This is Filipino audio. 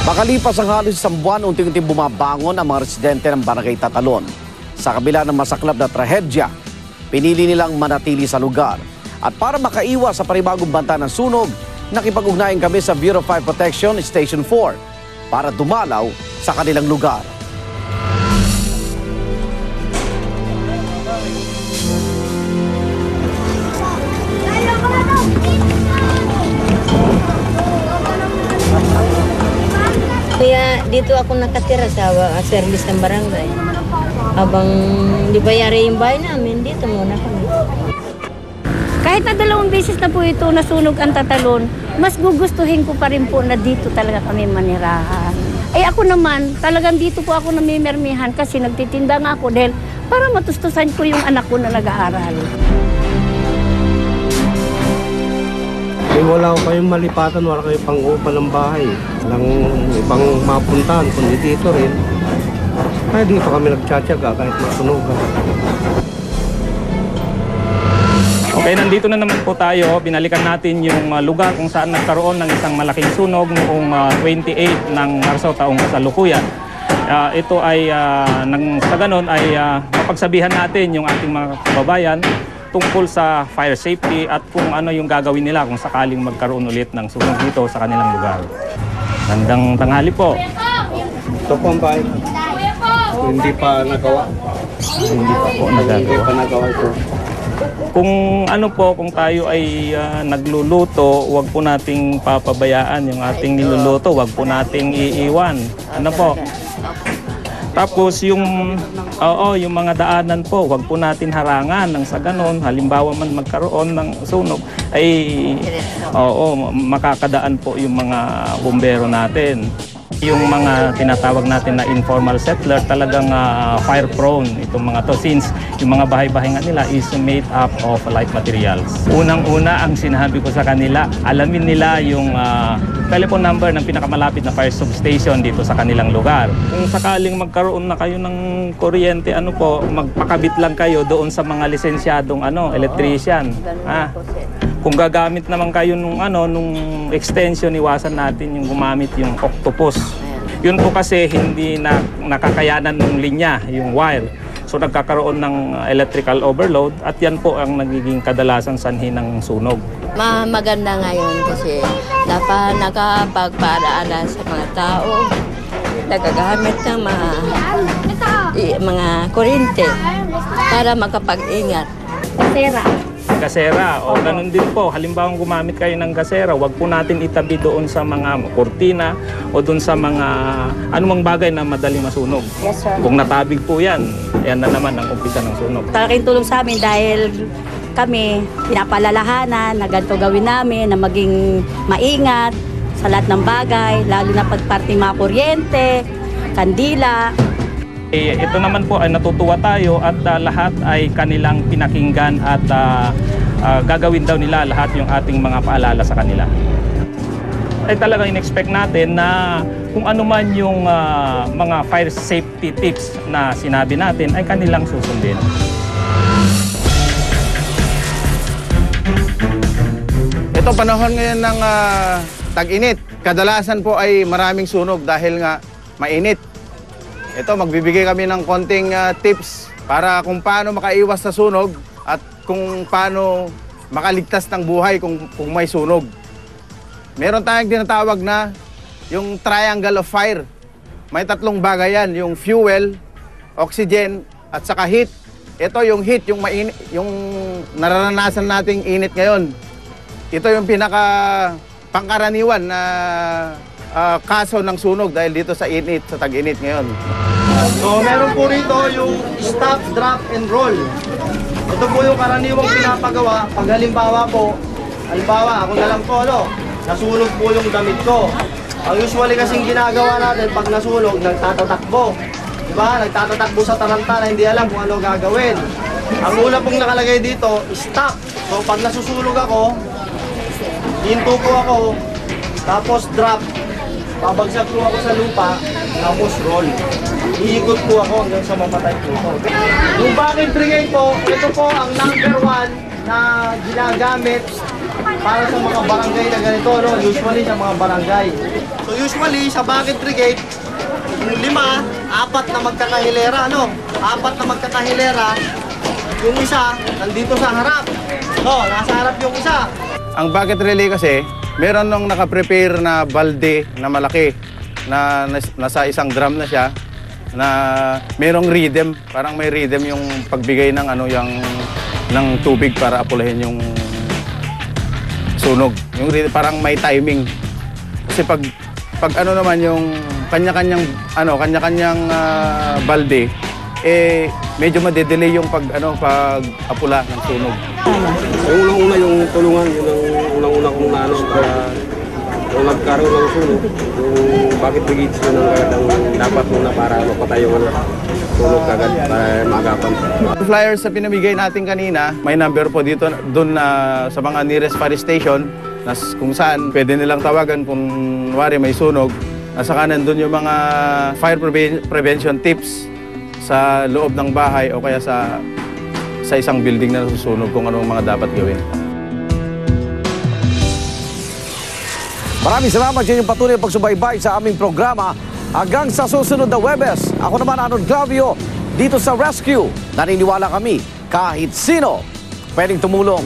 Makalipas ang halos isang buwan, unti-unti bumabangon ang mga residente ng Barangay Tatalon. Sa kabila ng masaklap na trahedya, pinili nilang manatili sa lugar. At para makaiwas sa panibagong banta ng sunog, nakipag-ugnayan kami sa Bureau of Fire Protection Station 4 para dumalaw sa kanilang lugar. Kaya dito ako nakatira sa service ng barangay. Habang di bayari yung bahay namin, dito muna kami. Kahit na 2 beses na po ito nasunog ang Tatalon, mas gugustuhin ko pa rin po na dito talaga kami manirahan. Ay ako naman, talagang dito po ako namimirmihan kasi nagtitinda nga ako dahil para matustusan ko yung anak ko na nag-aaral. Wala ko kayong malipatan, wala kayong pang-upa ng bahay. Walang ibang mapuntahan, kundi dito rin. Kaya dito kami nagtsatsaga kahit masunog. Okay, nandito na naman po tayo. Binalikan natin yung lugar kung saan nagkaroon ng isang malaking sunog noong 28 ng Marso taong kasalukuyan. Ito ay, sa ganon ay mapagsabihan natin yung ating mga kababayan tungkol sa fire safety at kung ano yung gagawin nila kung sakaling magkaroon ulit ng sunog dito sa kanilang lugar. Magandang tanghali po. Ito po ang bahay. Hindi pa nagawa. Hindi pa nagawa ito. Kung ano po, kung tayo ay nagluluto, wag po nating papabayaan yung ating niluluto, wag po nating iiwan. Ano po? Tapos yung mga daanan po, wag po natin harangan nang sa ganon, halimbawa man magkaroon ng sunog, ay makakadaan po yung mga bumbero natin. Yung mga tinatawag natin na informal settler, talagang fire prone itong mga to since yung mga bahay-bahay nga nila is made up of light materials. Unang-una ang sinabi ko sa kanila, alamin nila yung telephone number ng pinakamalapit na fire substation dito sa kanilang lugar. Kung sakaling magkaroon na kayo ng kuryente, magpakabit lang kayo doon sa mga lisensyadong electrician. Kung gagamit naman kayo nung extension, iwasan natin yung gumamit yung octopus. Yun po kasi hindi nakakayanan ng linya, yung wire. So nagkakaroon ng electrical overload at yan po ang nagiging kadalasan sanhi ng sunog. Maganda ngayon kasi dapat nakapagpaalaala sa mga tao, nagagamit ng mga kuryente para makapag-ingat. Gasera, o ganun din po. Halimbawa gumamit kayo ng gasera, wag po natin itabi doon sa mga kurtina o doon sa mga anumang bagay na madaling masunog. Yes, sir. Kung natabig po yan na naman ang umpisa ng sunog. Talaking tulong sa amin dahil kami pinapalalahanan na ganito gawin namin, na maging maingat sa lahat ng bagay, lalo na pagparting mga kuryente, kandila. Ito naman po ay natutuwa tayo at lahat ay kanilang pinakinggan at gagawin daw nila lahat yung ating mga paalala sa kanila. Ay talagang in-expect natin na kung ano man yung mga fire safety tips na sinabi natin ay kanilang susundin. Ito panahon ngayon ng tag-init. Kadalasan po ay maraming sunog dahil nga mainit. Ito, magbibigay kami ng konting tips para kung paano makaiwas sa sunog at kung paano makaligtas ng buhay kung may sunog. Meron tayong tinatawag na yung triangle of fire. May 3 bagay yan, yung fuel, oxygen, at saka heat. Ito yung heat, yung nararanasan nating init ngayon. Ito yung pangkaraniwan na kaso ng sunog dahil dito sa init, sa tag-init ngayon. So meron po rito yung stop, drop, and roll. Ito po yung karaniwang pinapagawa pag halimbawa ako na lang po, nasunog po yung damit ko. Ang usually kasing ginagawa natin pag nasunog, nagtatatakbo. Diba? Nagtatatakbo sa tarantana, hindi alam kung ano gagawin. Ang una pong nakalagay dito, stop. So pag nasusunog ako, hinto po ako, tapos drop. Babagsak po ako sa lupa, tapos roll. Iikot po ako hanggang sa mamatay po ako. Yung backing brigade po, ito po ang number 1 na ginagamit para sa mga barangay na ganito, no? Usually sa mga barangay. So usually sa Bakit Brigade, yung 5, 4 na magkakahilera, no? 4 na magkakahilera, yung isa nandito sa harap. No, nasa harap yung isa. Ang bucket relay kasi, meron nung nakaprepare na balde na malaki na nasa isang drum na siya na merong rhythm, parang may rhythm yung pagbigay ng ng tubig para apulahin yung sunog. Yung rhythm, parang may timing. Kasi pag ano naman yung kanya-kanyang balde, medyo madedelay yung pag-apula ng sunog. Yung unang-una yung tulungan, yun ang unang-una kong naano kaya kung nagkaroon ng sunog, yung Bakit Brigade yun ang kagadang dapat muna para mapatay yung sunog kagad para maagapan. Flyers sa pinamigay natin kanina, may number po dito doon sa mga nearest fire station na kung saan pwede nilang tawagan kung wari may sunog. Nasa kanan doon yung mga fire prevention tips sa loob ng bahay o kaya sa isang building na nasusunog kung anong mga dapat gawin. Maraming salamat sa inyong patuloy pagsubaybay sa aming programa. Hanggang sa susunod na Huwebes, ako naman Arnold Glavio, dito sa Rescue. Naniniwala kami, kahit sino pwedeng tumulong